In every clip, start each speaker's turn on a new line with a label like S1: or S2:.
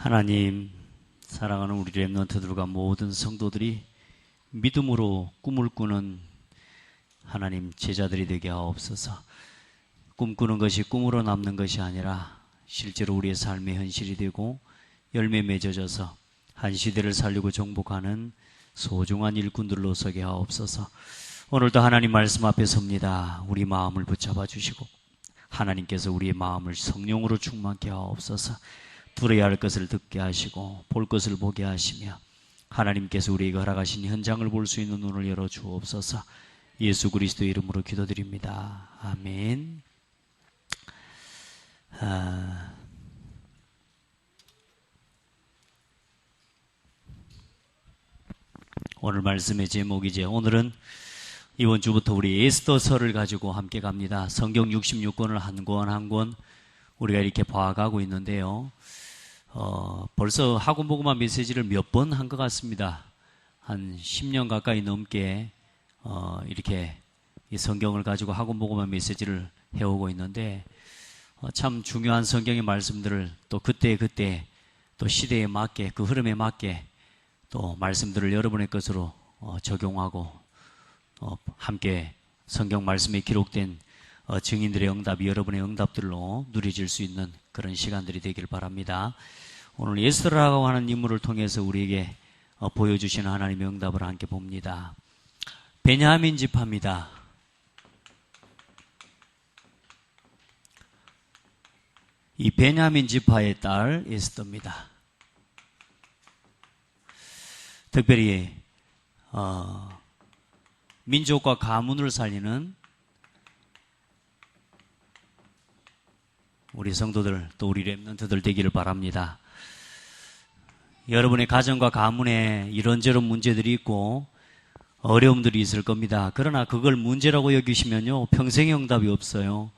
S1: 하나님, 사랑하는 우리 렘넌트들과 모든 성도들이 믿음으로 꿈을 꾸는 하나님 제자들이 되게 하옵소서. 꿈꾸는 것이 꿈으로 남는 것이 아니라 실제로 우리의 삶의 현실이 되고 열매 맺어져서 한 시대를 살리고 정복하는 소중한 일꾼들로 서게 하옵소서. 오늘도 하나님 말씀 앞에 섭니다. 우리 마음을 붙잡아 주시고 하나님께서 우리의 마음을 성령으로 충만케 하옵소서. 들어야 할 것을 듣게 하시고 볼 것을 보게 하시며 하나님께서 우리에게 허락하신 현장을 볼 수 있는 눈을 열어 주옵소서. 예수 그리스도의 이름으로 기도드립니다. 아멘. 오늘 말씀의 제목이죠. 오늘은 이번 주부터 우리 에스더서를 가지고 함께 갑니다. 성경 66권을 한 권 한 권 우리가 이렇게 봐가고 있는데요. 벌써 학원복음화 메시지를 몇 번 한 것 같습니다. 한 10년 가까이 넘게 이렇게 이 성경을 가지고 학원복음화 메시지를 해오고 있는데 참 중요한 성경의 말씀들을 또 그때 또 시대에 맞게 그 흐름에 맞게 또 말씀들을 여러분의 것으로 적용하고 함께 성경 말씀에 기록된 증인들의 응답이 여러분의 응답들로 누려질 수 있는 그런 시간들이 되길 바랍니다. 오늘 에스더라고 하는 인물을 통해서 우리에게 보여주시는 하나님의 응답을 함께 봅니다. 베냐민 지파입니다. 이 베냐민 지파의 딸 에스더입니다. 특별히 민족과 가문을 살리는 우리 성도들 또 우리 렘넌트들 되기를 바랍니다. 여러분의 가정과 가문에 이런저런 문제들이 있고 어려움들이 있을 겁니다. 그러나 그걸 문제라고 여기시면요 평생의 응답이 없어요.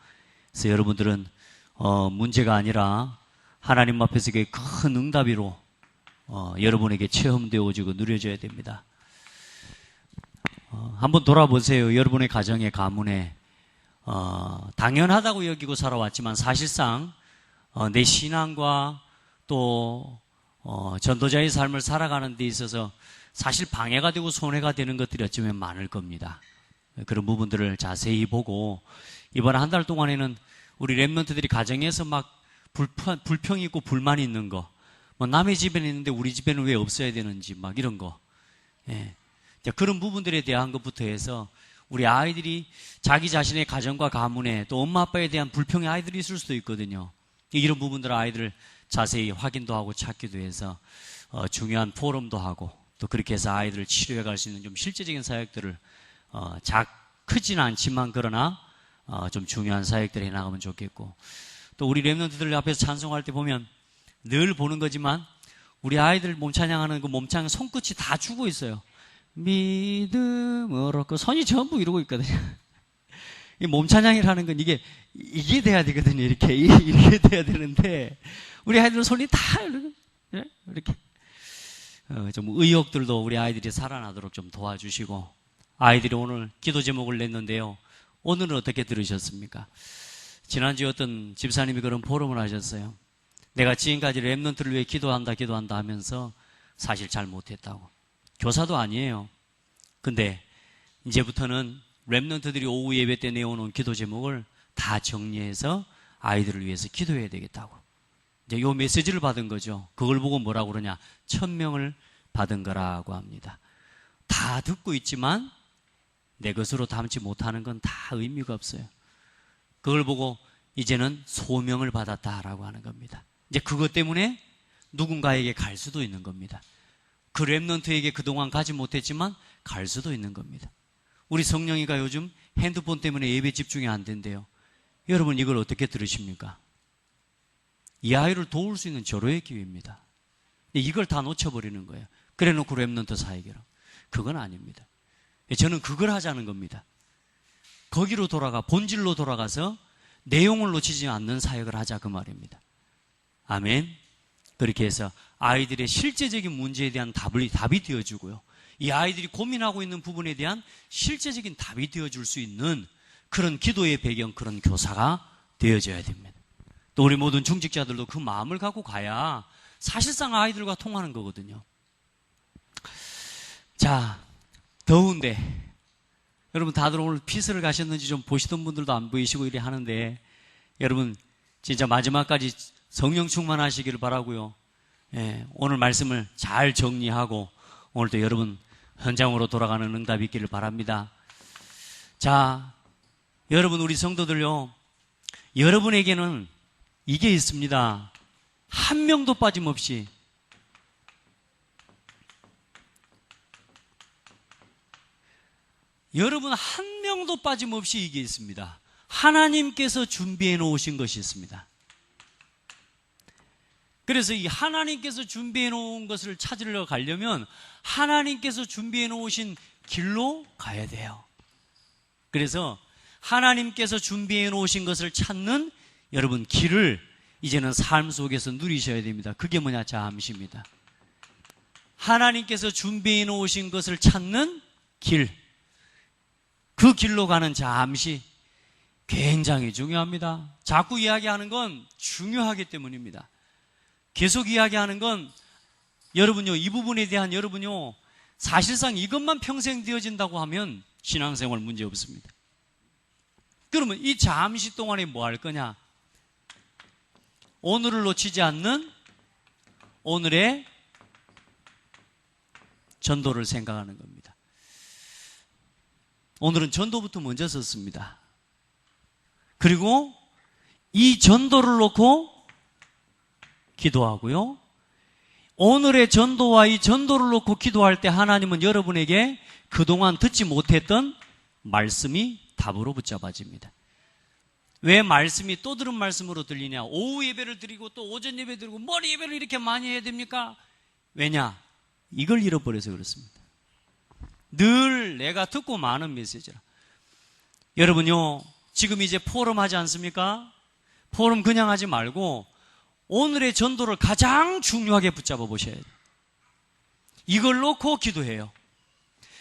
S1: 그래서 여러분들은 문제가 아니라 하나님 앞에서 큰 응답이로 여러분에게 체험되어지고 누려져야 됩니다. 한번 돌아보세요. 여러분의 가정의 가문에 당연하다고 여기고 살아왔지만 사실상 내 신앙과 또 전도자의 삶을 살아가는 데 있어서 사실 방해가 되고 손해가 되는 것들이 어쩌면 많을 겁니다. 그런 부분들을 자세히 보고 이번 한 달 동안에는 우리 렘넌트들이 가정에서 막 불평이 있고 불만이 있는 거, 뭐 남의 집에는 있는데 우리 집에는 왜 없어야 되는지 막 이런 거, 그런 부분들에 대한 것부터 해서 우리 아이들이 자기 자신의 가정과 가문에 또 엄마 아빠에 대한 불평의 아이들이 있을 수도 있거든요. 이런 부분들 아이들을 자세히 확인도 하고 찾기도 해서 중요한 포럼도 하고 또 그렇게 해서 아이들을 치료해 갈 수 있는 좀 실제적인 사역들을 크지는 않지만 그러나 좀 중요한 사역들을 해나가면 좋겠고 또 우리 렘넌트들 앞에서 찬송할 때 보면 늘 보는 거지만 우리 아이들 몸찬양하는 그 몸찬양 손끝이 다 죽어 있어요. 믿음으로 그 손이 전부 이러고 있거든요. 이 몸찬양이라는 건 이게 돼야 되거든요. 이렇게 돼야 되는데 우리 아이들은 손이 다 이렇게 좀 의욕들도 우리 아이들이 살아나도록 좀 도와주시고 아이들이 오늘 기도 제목을 냈는데요. 오늘은 어떻게 들으셨습니까? 지난주에 어떤 집사님이 그런 포럼을 하셨어요. 내가 지금까지 렘넌트를 위해 기도한다 하면서 사실 잘 못했다고. 교사도 아니에요. 근데 이제부터는 렘넌트들이 오후 예배 때 내어놓은 기도 제목을 다 정리해서 아이들을 위해서 기도해야 되겠다고. 이제 요 메시지를 받은 거죠. 그걸 보고 뭐라고 그러냐? 1000명을 받은 거라고 합니다. 다 듣고 있지만 내 것으로 담지 못하는 건 다 의미가 없어요. 그걸 보고 이제는 소명을 받았다라고 하는 겁니다. 이제 그것 때문에 누군가에게 갈 수도 있는 겁니다. 그 렘넌트에게 그동안 가지 못했지만 갈 수도 있는 겁니다. 우리 성령이가 요즘 핸드폰 때문에 예배 집중이 안 된대요. 여러분 이걸 어떻게 들으십니까? 이 아이를 도울 수 있는 절호의 기회입니다. 이걸 다 놓쳐버리는 거예요. 그래놓고 렘넌트 사역이라. 그건 아닙니다. 저는 그걸 하자는 겁니다. 거기로 본질로 돌아가서 내용을 놓치지 않는 사역을 하자 그 말입니다. 아멘. 그렇게 해서 아이들의 실제적인 문제에 대한 답이 되어주고요. 이 아이들이 고민하고 있는 부분에 대한 실제적인 답이 되어줄 수 있는 그런 기도의 배경, 그런 교사가 되어져야 됩니다. 또 우리 모든 중직자들도 그 마음을 갖고 가야 사실상 아이들과 통하는 거거든요. 자, 더운데 여러분 다들 오늘 피서를 가셨는지 좀 보시던 분들도 안 보이시고 이래 하는데 여러분 진짜 마지막까지 성령 충만하시기를 바라고요. 예, 오늘 말씀을 잘 정리하고 오늘도 여러분 현장으로 돌아가는 응답이 있기를 바랍니다. 자, 여러분 우리 성도들요, 여러분에게는 이게 있습니다. 한 명도 빠짐없이 여러분 한 명도 빠짐없이 이게 있습니다. 하나님께서 준비해 놓으신 것이 있습니다. 그래서 이 하나님께서 준비해 놓은 것을 찾으러 가려면 하나님께서 준비해 놓으신 길로 가야 돼요. 그래서 하나님께서 준비해 놓으신 것을 찾는 여러분 길을 이제는 삶 속에서 누리셔야 됩니다. 그게 뭐냐? 잠시입니다. 하나님께서 준비해 놓으신 것을 찾는 길, 그 길로 가는 잠시 굉장히 중요합니다. 자꾸 이야기하는 건 중요하기 때문입니다. 계속 이야기하는 건 여러분요, 이 부분에 대한 여러분요, 사실상 이것만 평생 되어진다고 하면 신앙생활 문제 없습니다. 그러면 이 잠시 동안에 뭐 할 거냐? 오늘을 놓치지 않는 오늘의 전도를 생각하는 겁니다. 오늘은 전도부터 먼저 썼습니다. 그리고 이 전도를 놓고 기도하고요. 오늘의 전도와 이 전도를 놓고 기도할 때 하나님은 여러분에게 그동안 듣지 못했던 말씀이 답으로 붙잡아집니다. 왜 말씀이 또 들은 말씀으로 들리냐? 오후 예배를 드리고 또 오전 예배 드리고 머리 예배를 이렇게 많이 해야 됩니까? 왜냐? 이걸 잃어버려서 그렇습니다. 늘 내가 듣고 많은 메시지라. 여러분요, 지금 이제 포럼 하지 않습니까? 포럼 그냥 하지 말고 오늘의 전도를 가장 중요하게 붙잡아 보셔야 돼요. 이걸 놓고 기도해요.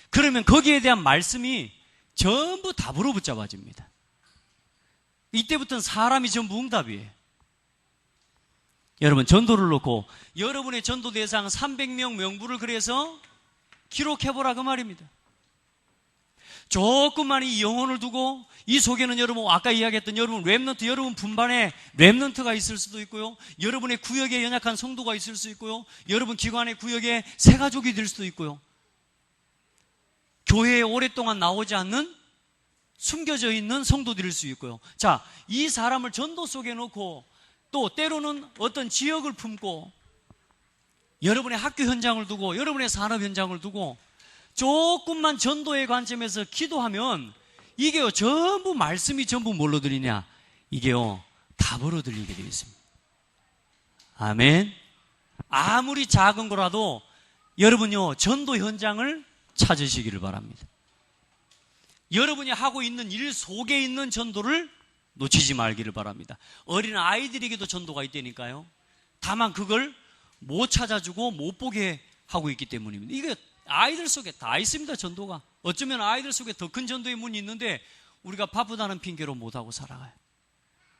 S1: 그러면 거기에 대한 말씀이 전부 답으로 붙잡아집니다. 이때부터는 사람이 전부 응답이에요. 여러분, 전도를 놓고 여러분의 전도 대상 300명 명부를 그래서 기록해보라 그 말입니다. 조금만 이 영혼을 두고 이 속에는 여러분 아까 이야기했던 여러분 렘넌트, 여러분 분반에 렘넌트가 있을 수도 있고요, 여러분의 구역에 연약한 성도가 있을 수 있고요, 여러분 기관의 구역에 새가족이 될 수도 있고요, 교회에 오랫동안 나오지 않는 숨겨져 있는 성도들일 수 있고요. 자, 이 사람을 전도 속에 놓고 또 때로는 어떤 지역을 품고 여러분의 학교 현장을 두고 여러분의 산업 현장을 두고 조금만 전도의 관점에서 기도하면 이게요, 전부 말씀이 전부 뭘로 들리냐? 이게요, 답으로 들리게 되어 있습니다. 아멘. 아무리 작은 거라도 여러분요, 전도 현장을 찾으시기를 바랍니다. 여러분이 하고 있는 일 속에 있는 전도를 놓치지 말기를 바랍니다. 어린 아이들에게도 전도가 있다니까요. 다만 그걸 못 찾아주고 못 보게 하고 있기 때문입니다. 이게 아이들 속에 다 있습니다, 전도가. 어쩌면 아이들 속에 더 큰 전도의 문이 있는데 우리가 바쁘다는 핑계로 못하고 살아가요.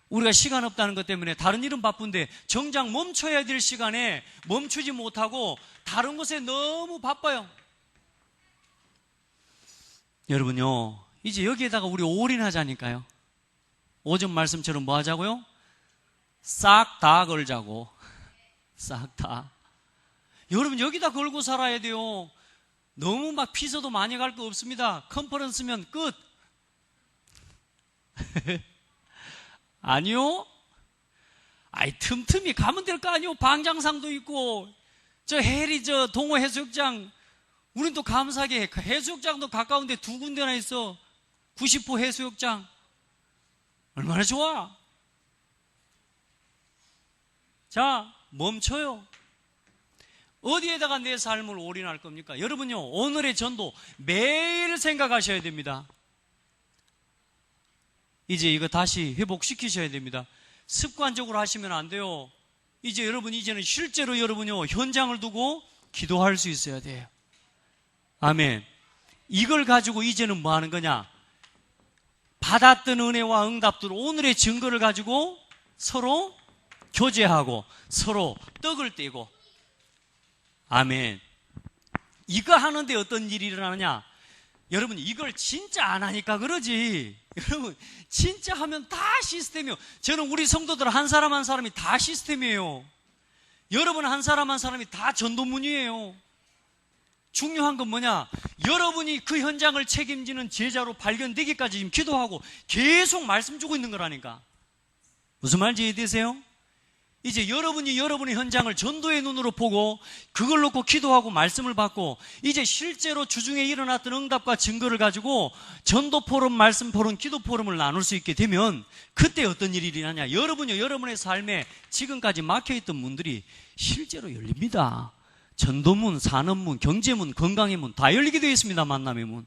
S1: 우리가 시간 없다는 것 때문에 다른 일은 바쁜데 정작 멈춰야 될 시간에 멈추지 못하고 다른 것에 너무 바빠요. 여러분요, 이제 여기에다가 우리 올인하자니까요. 오전 말씀처럼 뭐 하자고요? 싹 다 걸자고. 싹 다. 여러분 여기다 걸고 살아야 돼요. 너무 막 피서도 많이 갈 거 없습니다. 컨퍼런스면 끝. 아니요. 아이, 틈틈이 가면 될 거 아니요. 방장상도 있고 저 해리 저 동호 해수욕장, 우린 또 감사하게 해수욕장도 가까운데 2군데나 있어. 90호 해수욕장 얼마나 좋아. 자, 멈춰요. 어디에다가 내 삶을 올인할 겁니까? 여러분요, 오늘의 전도 매일 생각하셔야 됩니다. 이제 이거 다시 회복시키셔야 됩니다. 습관적으로 하시면 안 돼요. 이제 여러분, 이제는 실제로 여러분요, 현장을 두고 기도할 수 있어야 돼요. 아멘. 이걸 가지고 이제는 뭐 하는 거냐? 받았던 은혜와 응답들, 오늘의 증거를 가지고 서로 교제하고 서로 떡을 떼고. 아멘. 이거 하는데 어떤 일이 일어나느냐? 여러분, 이걸 진짜 안 하니까 그러지. 여러분, 진짜 하면 다 시스템이에요. 저는 우리 성도들 한 사람 한 사람이 다 시스템이에요. 여러분 한 사람 한 사람이 다 전도문이에요. 중요한 건 뭐냐? 여러분이 그 현장을 책임지는 제자로 발견되기까지 지금 기도하고 계속 말씀 주고 있는 거라니까. 무슨 말인지 이해되세요? 이제 여러분이 여러분의 현장을 전도의 눈으로 보고 그걸 놓고 기도하고 말씀을 받고 이제 실제로 주중에 일어났던 응답과 증거를 가지고 전도 포럼, 말씀 포럼, 기도 포럼을 나눌 수 있게 되면 그때 어떤 일이 일어나냐? 여러분이 여러분의 삶에 지금까지 막혀있던 문들이 실제로 열립니다. 전도문, 산업문, 경제문, 건강의 문 다 열리게 되어 있습니다. 만남의 문.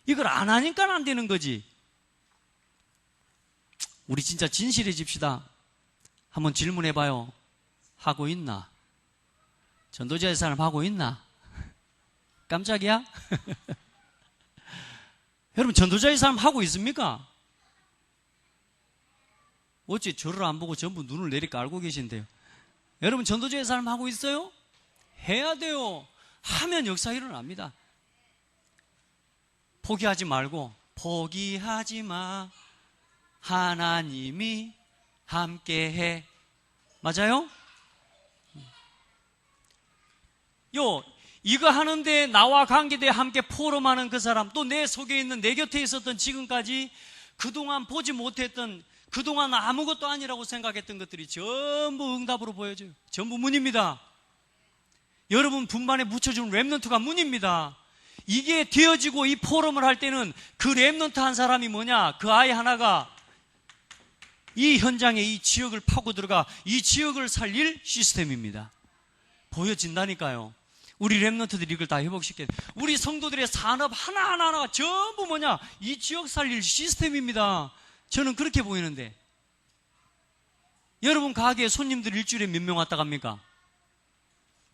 S1: 이걸 안 하니까 안 되는 거지. 우리 진짜 진실해집시다. 한번 질문해봐요. 하고 있나? 전도자의 사람 하고 있나? 깜짝이야? 여러분, 전도자의 사람 하고 있습니까? 어째 저를 안 보고 전부 눈을 내리까 알고 계신데요. 여러분, 전도자의 사람 하고 있어요? 해야 돼요. 하면 역사 일어납니다. 포기하지 말고, 포기하지 마. 하나님이 함께해. 맞아요? 이거 하는데 나와 관계돼 함께 포럼하는 그 사람, 또 내 속에 있는 내 곁에 있었던 지금까지 그동안 보지 못했던, 그동안 아무것도 아니라고 생각했던 것들이 전부 응답으로 보여져요. 전부 문입니다. 여러분 분반에 묻혀준 렘넌트가 문입니다. 이게 되어지고 이 포럼을 할 때는 그 렘넌트 한 사람이 뭐냐? 그 아이 하나가 이 현장에 이 지역을 파고 들어가 이 지역을 살릴 시스템입니다. 보여진다니까요. 우리 렘넌트들이 이걸 다 회복시켜야 돼. 우리 성도들의 산업 하나하나가 전부 뭐냐? 이 지역 살릴 시스템입니다. 저는 그렇게 보이는데, 여러분 가게에 손님들 일주일에 몇 명 왔다 갑니까?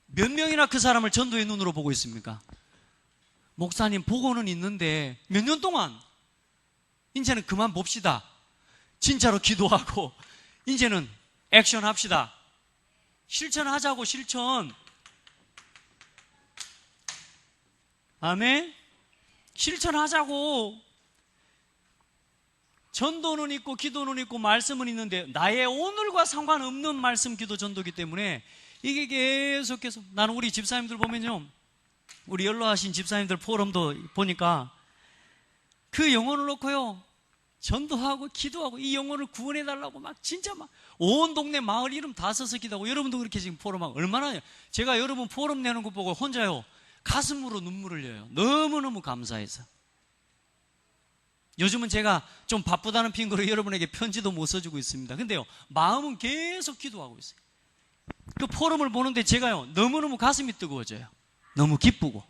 S1: 몇 명이나 그 사람을 전도의 눈으로 보고 있습니까? 목사님 보고는 있는데 몇 년 동안 이제는 그만 봅시다. 진짜로 기도하고 이제는 액션 합시다. 실천하자고. 실천. 아멘. 실천하자고. 전도는 있고 기도는 있고 말씀은 있는데 나의 오늘과 상관없는 말씀, 기도, 전도기 때문에 이게 계속해서, 나는 우리 집사님들 보면요, 우리 연로하신 집사님들 포럼도 보니까 그 영혼을 놓고요 전도하고 기도하고 이 영혼을 구원해달라고 막 진짜 막 온 동네 마을 이름 다 써서 기도하고, 여러분도 그렇게 지금 포럼하고 얼마나, 제가 여러분 포럼 내는 거 보고 혼자요 가슴으로 눈물을 흘려요. 너무너무 감사해서. 요즘은 제가 좀 바쁘다는 핑계로 여러분에게 편지도 못 써주고 있습니다. 근데요 마음은 계속 기도하고 있어요. 그 포럼을 보는데 제가요 너무너무 가슴이 뜨거워져요. 너무 기쁘고.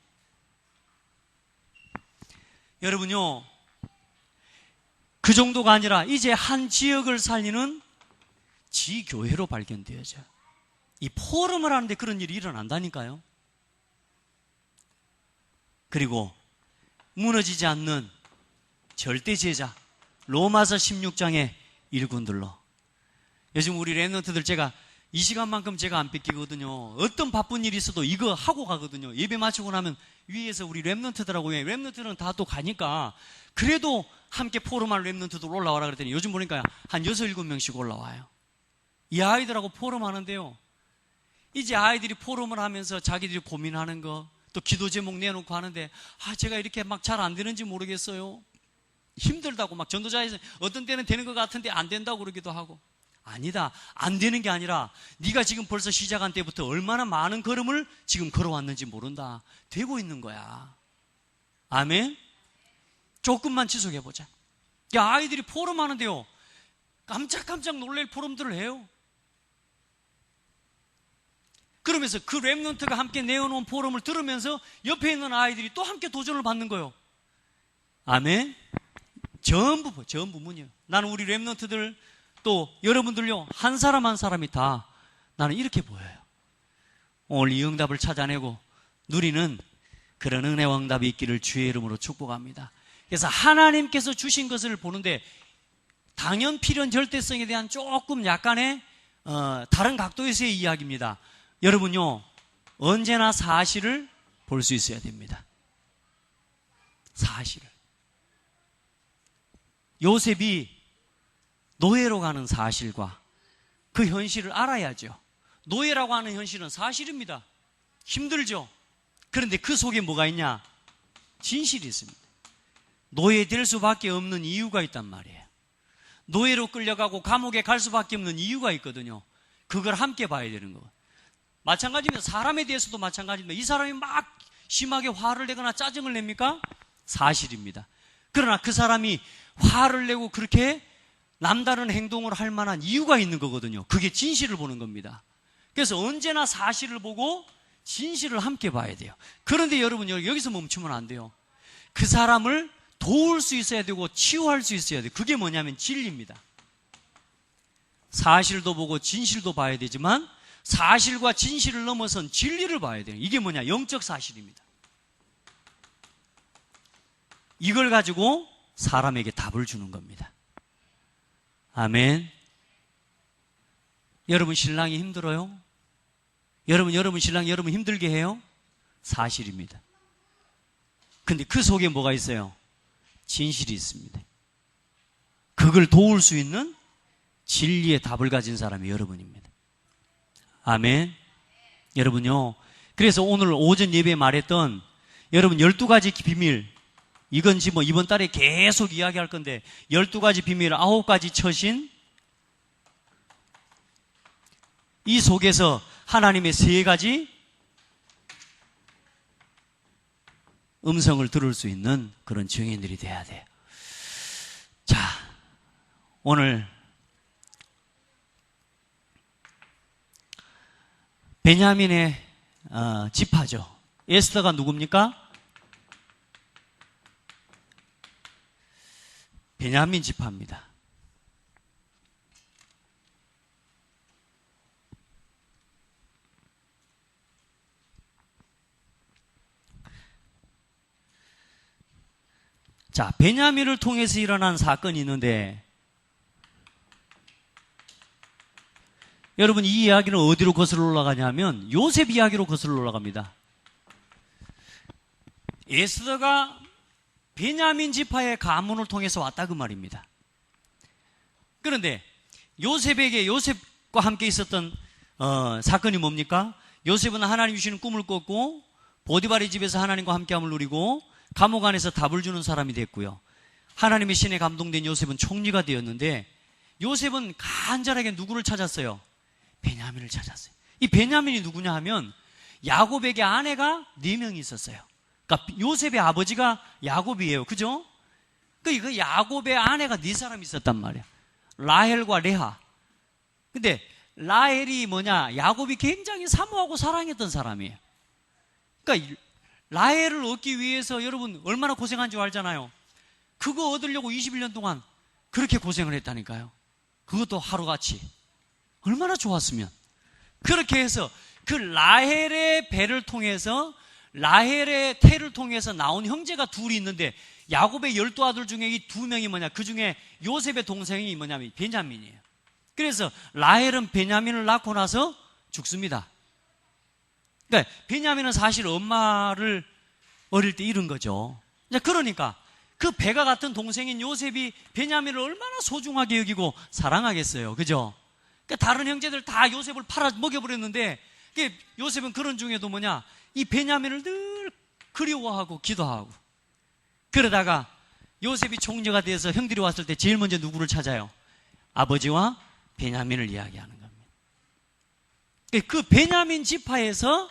S1: 여러분요, 그 정도가 아니라 이제 한 지역을 살리는 지교회로 발견되어져요. 이 포럼을 하는데 그런 일이 일어난다니까요. 그리고 무너지지 않는 절대 제자, 로마서 16장의 일꾼들로. 요즘 우리 렘넌트들 제가 이 시간만큼 제가 안 뺏기거든요. 어떤 바쁜 일이 있어도 이거 하고 가거든요. 예배 마치고 나면 위에서 우리 렘넌트들하고, 왜 렘넌트들은 다 또 가니까 그래도 함께 포럼할 렘넌트들 올라와라 그랬더니 요즘 보니까 한 6, 7명씩 올라와요. 이 아이들하고 포럼하는데요, 이제 아이들이 포럼을 하면서 자기들이 고민하는 거, 또 기도 제목 내놓고 하는데, 제가 이렇게 막 잘 안 되는지 모르겠어요. 힘들다고 막 전도자에서 어떤 때는 되는 것 같은데 안 된다고 그러기도 하고. 아니다. 안 되는 게 아니라 네가 지금 벌써 시작한 때부터 얼마나 많은 걸음을 지금 걸어왔는지 모른다. 되고 있는 거야. 아멘? 조금만 지속해보자. 야, 아이들이 포럼 하는데요, 깜짝깜짝 놀랄 포럼들을 해요. 그러면서 그 렘넌트가 함께 내어놓은 포럼을 들으면서 옆에 있는 아이들이 또 함께 도전을 받는 거예요. 아멘? 전부 문이에요. 나는 우리 렘넌트들, 또 여러분들요, 한 사람 한 사람이 다 나는 이렇게 보여요. 오늘 이 응답을 찾아내고 누리는 그런 은혜와 응답이 있기를 주의 이름으로 축복합니다. 그래서 하나님께서 주신 것을 보는데 당연 필연 절대성에 대한 조금 약간의 다른 각도에서의 이야기입니다. 여러분요, 언제나 사실을 볼 수 있어야 됩니다. 사실을. 요셉이 노예로 가는 사실과 그 현실을 알아야죠. 노예라고 하는 현실은 사실입니다. 힘들죠. 그런데 그 속에 뭐가 있냐? 진실이 있습니다. 노예될 수밖에 없는 이유가 있단 말이에요. 노예로 끌려가고 감옥에 갈 수밖에 없는 이유가 있거든요. 그걸 함께 봐야 되는 거. 마찬가지입니다. 사람에 대해서도 마찬가지입니다. 이 사람이 막 심하게 화를 내거나 짜증을 냅니까? 사실입니다. 그러나 그 사람이 화를 내고 그렇게 남다른 행동을 할 만한 이유가 있는 거거든요. 그게 진실을 보는 겁니다. 그래서 언제나 사실을 보고 진실을 함께 봐야 돼요. 그런데 여러분, 여기서 멈추면 안 돼요. 그 사람을 도울 수 있어야 되고 치유할 수 있어야 돼요. 그게 뭐냐면 진리입니다. 사실도 보고 진실도 봐야 되지만 사실과 진실을 넘어선 진리를 봐야 돼요. 이게 뭐냐? 영적 사실입니다. 이걸 가지고 사람에게 답을 주는 겁니다. 아멘. 여러분 신랑이 힘들어요? 여러분 신랑이 여러분 힘들게 해요? 사실입니다. 근데 그 속에 뭐가 있어요? 진실이 있습니다. 그걸 도울 수 있는 진리의 답을 가진 사람이 여러분입니다. 아멘. 여러분요, 그래서 오늘 오전 예배에 말했던 여러분 12가지 비밀, 이건 지금 이번 달에 계속 이야기할 건데 12가지 비밀, 9가지 처신, 이 속에서 하나님의 3가지 음성을 들을 수 있는 그런 증인들이 돼야 돼요. 자, 오늘 베냐민의 지파죠. 에스더가 누굽니까? 베냐민 지파입니다. 자, 베냐민을 통해서 일어난 사건이 있는데 여러분 이 이야기는 어디로 거슬러 올라가냐면 요셉 이야기로 거슬러 올라갑니다. 에스더가 베냐민 지파의 가문을 통해서 왔다 그 말입니다. 그런데 요셉과 함께 있었던 사건이 뭡니까? 요셉은 하나님 주시는 꿈을 꿨고 보디발의 집에서 하나님과 함께함을 누리고 감옥 안에서 답을 주는 사람이 됐고요. 하나님의 신에 감동된 요셉은 총리가 되었는데 요셉은 간절하게 누구를 찾았어요? 베냐민을 찾았어요. 이 베냐민이 누구냐 하면 야곱에게 아내가 4명이 있었어요. 그러니까 요셉의 아버지가 야곱이에요. 그죠? 그 야곱의 아내가 4사람이 있었단 말이야. 라헬과 레아. 근데 라헬이 뭐냐? 야곱이 굉장히 사모하고 사랑했던 사람이에요. 그러니까 라헬을 얻기 위해서 여러분 얼마나 고생한 줄 알잖아요. 그거 얻으려고 21년 동안 그렇게 고생을 했다니까요. 그것도 하루같이. 얼마나 좋았으면. 그렇게 해서 그 라헬의 배를 통해서 라헬의 태를 통해서 나온 형제가 둘이 있는데 야곱의 12아들 중에 이 2명이 뭐냐? 그 중에 요셉의 동생이 뭐냐면 베냐민이에요. 그래서 라헬은 베냐민을 낳고 나서 죽습니다. 그러니까 베냐민은 사실 엄마를 어릴 때 잃은 거죠. 그러니까 그 배가 같은 동생인 요셉이 베냐민을 얼마나 소중하게 여기고 사랑하겠어요. 그죠? 그러니까 다른 형제들 다 요셉을 팔아 먹여버렸는데 요셉은 그런 중에도 뭐냐? 이 베냐민을 늘 그리워하고 기도하고 그러다가 요셉이 총리가 돼서 형들이 왔을 때 제일 먼저 누구를 찾아요? 아버지와 베냐민을 이야기하는 겁니다. 그 베냐민 지파에서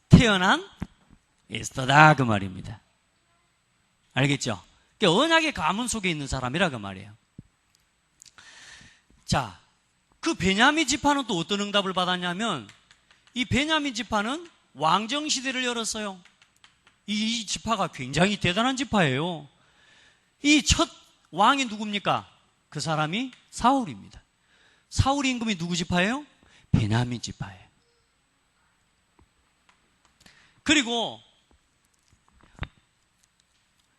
S1: 태어난 에스더다 그 말입니다. 알겠죠? 언약의 가문 속에 있는 사람이라 그 말이에요. 자, 그 베냐민 지파는 또 어떤 응답을 받았냐면 이 베냐민 지파는 왕정 시대를 열었어요. 이 지파가 굉장히 대단한 지파예요. 이 첫 왕이 누굽니까? 그 사람이 사울입니다. 사울 임금이 누구 지파예요? 베냐민 지파예요. 그리고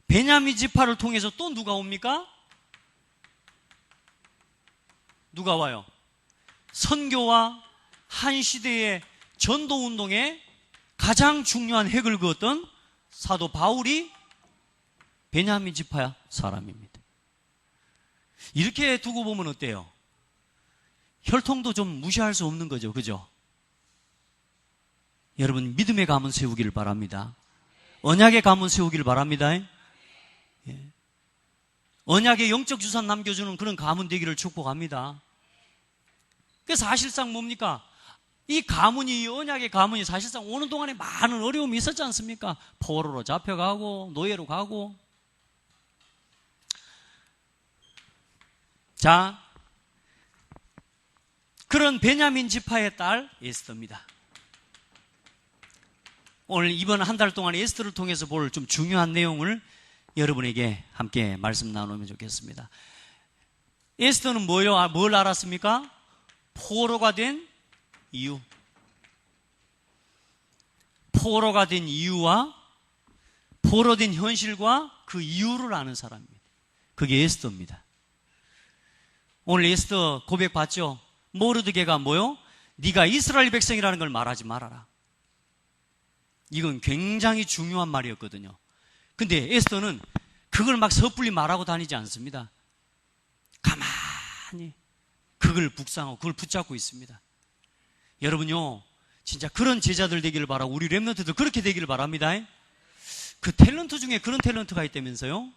S1: 베냐민 지파를 통해서 또 누가 옵니까? 누가 와요? 선교와 한 시대의 전도 운동에 가장 중요한 핵을 그었던 사도 바울이 베냐민 지파 사람입니다. 이렇게 두고 보면 어때요? 혈통도 좀 무시할 수 없는 거죠. 그죠? 여러분, 믿음의 가문 세우기를 바랍니다. 언약의 가문 세우기를 바랍니다. 예. 언약의 영적 유산 남겨주는 그런 가문 되기를 축복합니다. 그래서 사실상 뭡니까? 이 가문이, 이 언약의 가문이 사실상 오는 동안에 많은 어려움이 있었지 않습니까? 포로로 잡혀가고 노예로 가고. 자, 그런 베냐민 지파의 딸 에스더입니다. 오늘 이번 한 달 동안 에스더를 통해서 볼 좀 중요한 내용을 여러분에게 함께 말씀 나누면 좋겠습니다. 에스더는 뭘 알았습니까? 포로가 된 이유. 포로가 된 이유와 포로된 현실과 그 이유를 아는 사람입니다. 그게 에스더입니다. 오늘 에스더 고백 봤죠? 모르드게가 뭐요? 네가 이스라엘 백성이라는 걸 말하지 말아라. 이건 굉장히 중요한 말이었거든요. 근데 에스더는 그걸 막 섣불리 말하고 다니지 않습니다. 가만히 그걸 묵상하고 그걸 붙잡고 있습니다. 여러분요, 진짜 그런 제자들 되기를 바라고 우리 렘넌트들 그렇게 되기를 바랍니다. 그 탤런트 중에 그런 탤런트가 있다면서요?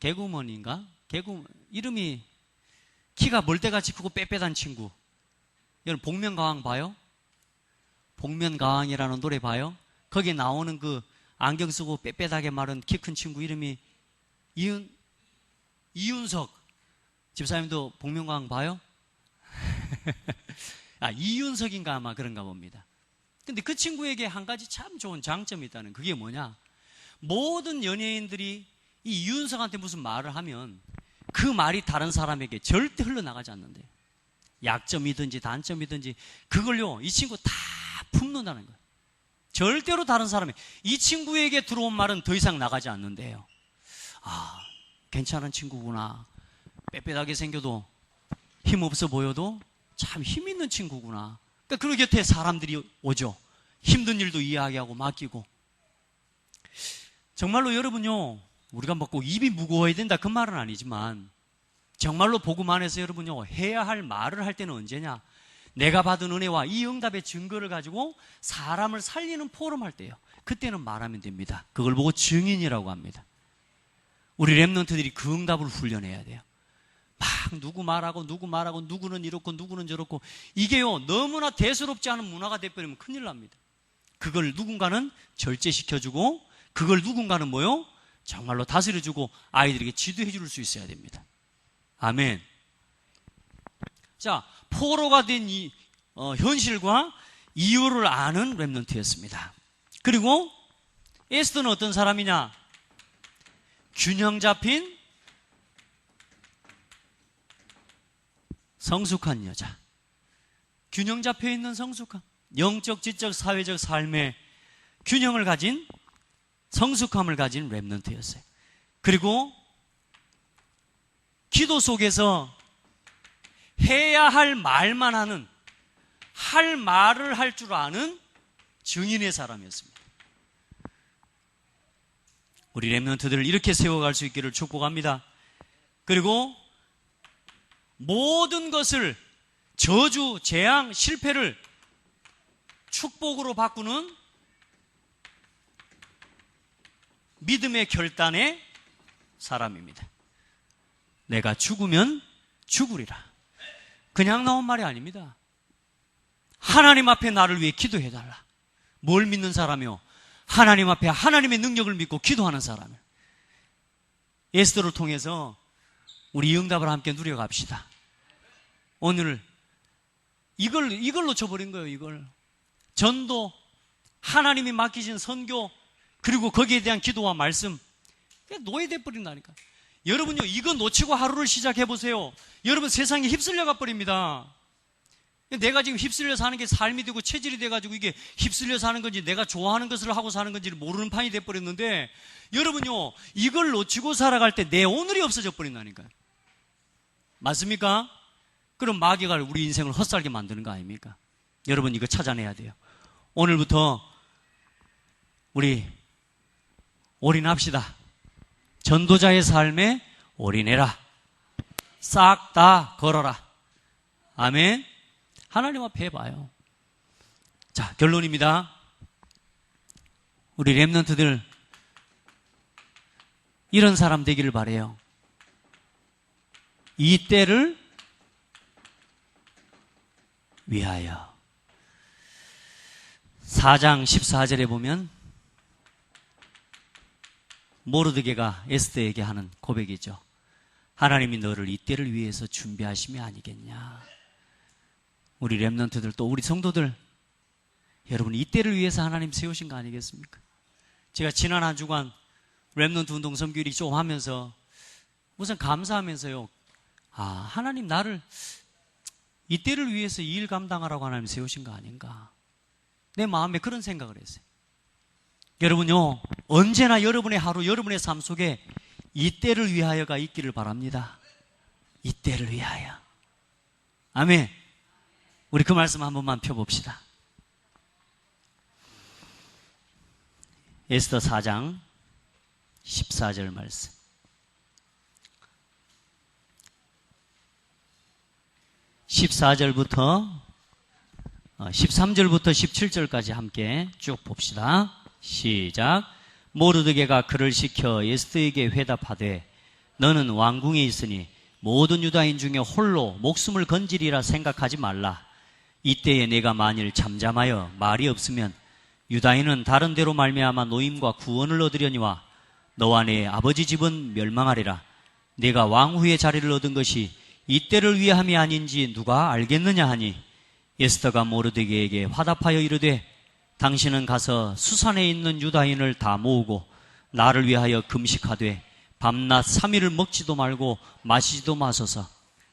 S1: 개구먼인가? 이름이 키가 멀대같이 크고 빽빽한 친구. 여러분 복면가왕 봐요? 복면가왕이라는 노래 봐요? 거기에 나오는 그 안경 쓰고 빽빽하게 마른 키 큰 친구 이름이 이윤석. 집사님도 복면가왕 봐요? 이윤석인가 아마 그런가 봅니다. 근데 그 친구에게 한 가지 참 좋은 장점이 있다는 그게 뭐냐? 모든 연예인들이 이 이윤석한테 무슨 말을 하면 그 말이 다른 사람에게 절대 흘러나가지 않는데 약점이든지 단점이든지 그걸요 이 친구 다 품는다는 거예요. 절대로 다른 사람이 이 친구에게 들어온 말은 더 이상 나가지 않는데요. 괜찮은 친구구나. 빽빽하게 생겨도 힘없어 보여도 참 힘 있는 친구구나. 그러니까 그 곁에 사람들이 오죠. 힘든 일도 이야기하고 맡기고. 정말로 여러분요, 우리가 뭐 꼭 입이 무거워야 된다 그 말은 아니지만 정말로 복음 안에서 여러분요 해야 할 말을 할 때는 언제냐? 내가 받은 은혜와 이 응답의 증거를 가지고 사람을 살리는 포럼 할 때요. 그때는 말하면 됩니다. 그걸 보고 증인이라고 합니다. 우리 렘넌트들이 그 응답을 훈련해야 돼요. 막 누구 말하고 누구는 이렇고 누구는 저렇고 이게요 너무나 대수롭지 않은 문화가 돼버리면 큰일 납니다. 그걸 누군가는 절제시켜주고 그걸 누군가는 뭐요? 정말로 다스려주고 아이들에게 지도해 줄 수 있어야 됩니다. 아멘. 자, 포로가 된 현실과 이유를 아는 렘넌트였습니다. 그리고 에스더는 어떤 사람이냐? 균형 잡힌 성숙한 여자. 균형 잡혀 있는 성숙한 영적, 지적, 사회적 삶의 균형을 가진 성숙함을 가진 렘넌트였어요. 그리고 기도 속에서 해야 할 말만 하는 할 말을 할 줄 아는 증인의 사람이었습니다. 우리 렘넌트들을 이렇게 세워갈 수 있기를 축복합니다. 그리고 모든 것을 저주, 재앙, 실패를 축복으로 바꾸는 믿음의 결단의 사람입니다. 내가 죽으면 죽으리라. 그냥 나온 말이 아닙니다. 하나님 앞에 나를 위해 기도해달라. 뭘 믿는 사람이요? 하나님 앞에 하나님의 능력을 믿고 기도하는 사람이에요. 에스더를 통해서 우리 이 응답을 함께 누려갑시다. 오늘 이걸 놓쳐버린 거예요. 이걸 전도, 하나님이 맡기신 선교, 그리고 거기에 대한 기도와 말씀, 노예돼 버린다니까. 여러분요 이거 놓치고 하루를 시작해보세요. 여러분 세상에 휩쓸려가 버립니다. 내가 지금 휩쓸려 사는 게 삶이 되고 체질이 돼가지고 이게 휩쓸려 사는 건지 내가 좋아하는 것을 하고 사는 건지를 모르는 판이 돼버렸는데, 여러분요, 이걸 놓치고 살아갈 때 내 오늘이 없어져 버린다니까요. 맞습니까? 그럼 마귀가 우리 인생을 헛살게 만드는 거 아닙니까? 여러분, 이거 찾아내야 돼요. 오늘부터 우리 올인합시다. 전도자의 삶에 올인해라. 싹 다 걸어라. 아멘. 하나님 앞에 해봐요. 자, 결론입니다. 우리 렘넌트들 이런 사람 되기를 바라요. 이 때를 위하여. 4장 14절에 보면 모르드게가 에스더에게 하는 고백이죠. 하나님이 너를 이 때를 위해서 준비하심이 아니겠냐. 우리 렘넌트들, 또 우리 성도들, 여러분, 이 때를 위해서 하나님 세우신 거 아니겠습니까? 제가 지난 한 주간 렘넌트 운동 섬기리 좀 하면서 우선 감사하면서요, 하나님 나를 이 때를 위해서 이 일 감당하라고 하나님 세우신 거 아닌가. 내 마음에 그런 생각을 했어요. 여러분요, 언제나 여러분의 하루, 여러분의 삶 속에 이 때를 위하여가 있기를 바랍니다. 이 때를 위하여. 아멘. 우리 그 말씀 한 번만 펴봅시다. 에스더 4장 14절 말씀. 13절부터 17절까지 함께 쭉 봅시다. 시작. 모르드게가 그를 시켜 에스더에게 회답하되 너는 왕궁에 있으니 모든 유다인 중에 홀로 목숨을 건지리라 생각하지 말라. 이때에 내가 만일 잠잠하여 말이 없으면 유다인은 다른 데로 말미암아 노임과 구원을 얻으려니와 너와 내 아버지 집은 멸망하리라. 내가 왕후의 자리를 얻은 것이 이때를 위함이 아닌지 누가 알겠느냐 하니 에스더가 모르드게에게 화답하여 이르되 당신은 가서 수산에 있는 유다인을 다 모으고 나를 위하여 금식하되 밤낮 3일을 먹지도 말고 마시지도 마소서.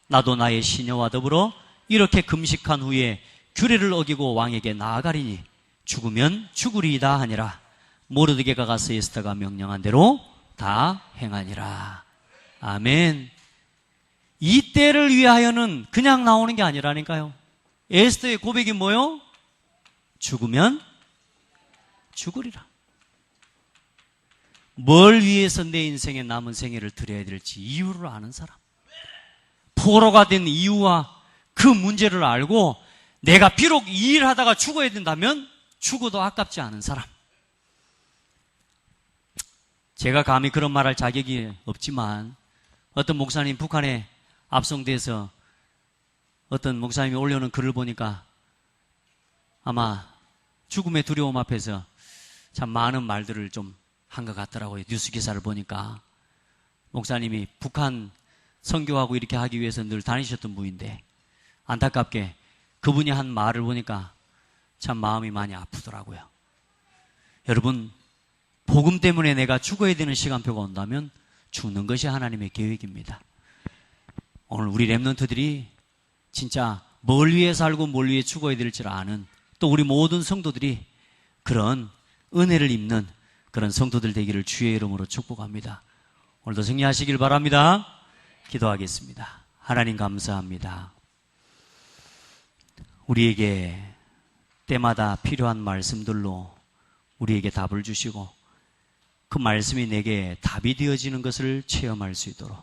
S1: 나도 나의 시녀와 더불어 이렇게 금식한 후에 규례를 어기고 왕에게 나아가리니 죽으면 죽으리이다 하니라. 모르드게가 가서 에스더가 명령한 대로 다 행하니라. 아멘. 이 때를 위하여는 그냥 나오는 게 아니라니까요. 에스더의 고백이 뭐요? 죽으면 죽으리라. 뭘 위해서 내 인생의 남은 생애를 드려야 될지 이유를 아는 사람, 포로가 된 이유와 그 문제를 알고 내가 비록 이 일 하다가 죽어야 된다면 죽어도 아깝지 않은 사람. 제가 감히 그런 말할 자격이 없지만 어떤 목사님 북한에 압송돼서 어떤 목사님이 올려놓은 글을 보니까 아마 죽음의 두려움 앞에서 참 많은 말들을 좀 한 것 같더라고요. 뉴스 기사를 보니까. 목사님이 북한 선교하고 이렇게 하기 위해서 늘 다니셨던 분인데 안타깝게 그분이 한 말을 보니까 참 마음이 많이 아프더라고요. 여러분, 복음 때문에 내가 죽어야 되는 시간표가 온다면 죽는 것이 하나님의 계획입니다. 오늘 우리 렘넌트들이 진짜 뭘 위해 살고 뭘 위해 죽어야 될지를 아는, 또 우리 모든 성도들이 그런 은혜를 입는 그런 성도들 되기를 주의 이름으로 축복합니다. 오늘도 승리하시길 바랍니다. 기도하겠습니다. 하나님 감사합니다. 우리에게 때마다 필요한 말씀들로 우리에게 답을 주시고 그 말씀이 내게 답이 되어지는 것을 체험할 수 있도록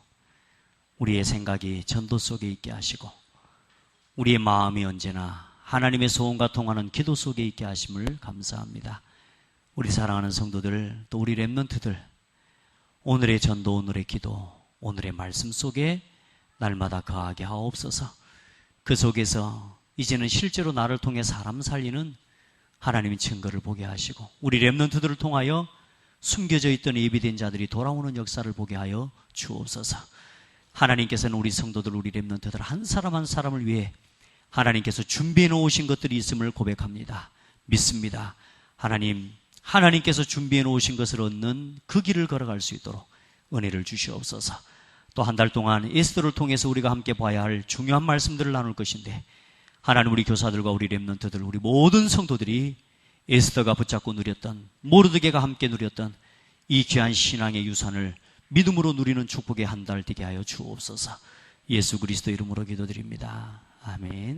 S1: 우리의 생각이 전도 속에 있게 하시고 우리의 마음이 언제나 하나님의 소원과 통하는 기도 속에 있게 하심을 감사합니다. 우리 사랑하는 성도들, 또 우리 렘넌트들, 오늘의 전도, 오늘의 기도, 오늘의 말씀 속에 날마다 거하게 하옵소서. 그 속에서 이제는 실제로 나를 통해 사람 살리는 하나님의 증거를 보게 하시고 우리 렘넌트들을 통하여 숨겨져 있던 예비된 자들이 돌아오는 역사를 보게 하여 주옵소서. 하나님께서는 우리 성도들, 우리 렘넌트들 한 사람 한 사람을 위해 하나님께서 준비해 놓으신 것들이 있음을 고백합니다. 믿습니다. 하나님께서 준비해 놓으신 것을 얻는 그 길을 걸어갈 수 있도록 은혜를 주시옵소서. 또 한 달 동안 에스더를 통해서 우리가 함께 봐야 할 중요한 말씀들을 나눌 것인데 하나님, 우리 교사들과 우리 렘넌트들, 우리 모든 성도들이 에스더가 붙잡고 누렸던, 모르드게가 함께 누렸던 이 귀한 신앙의 유산을 믿음으로 누리는 축복의 한 달 되게 하여 주옵소서. 예수 그리스도 이름으로 기도드립니다. 아멘.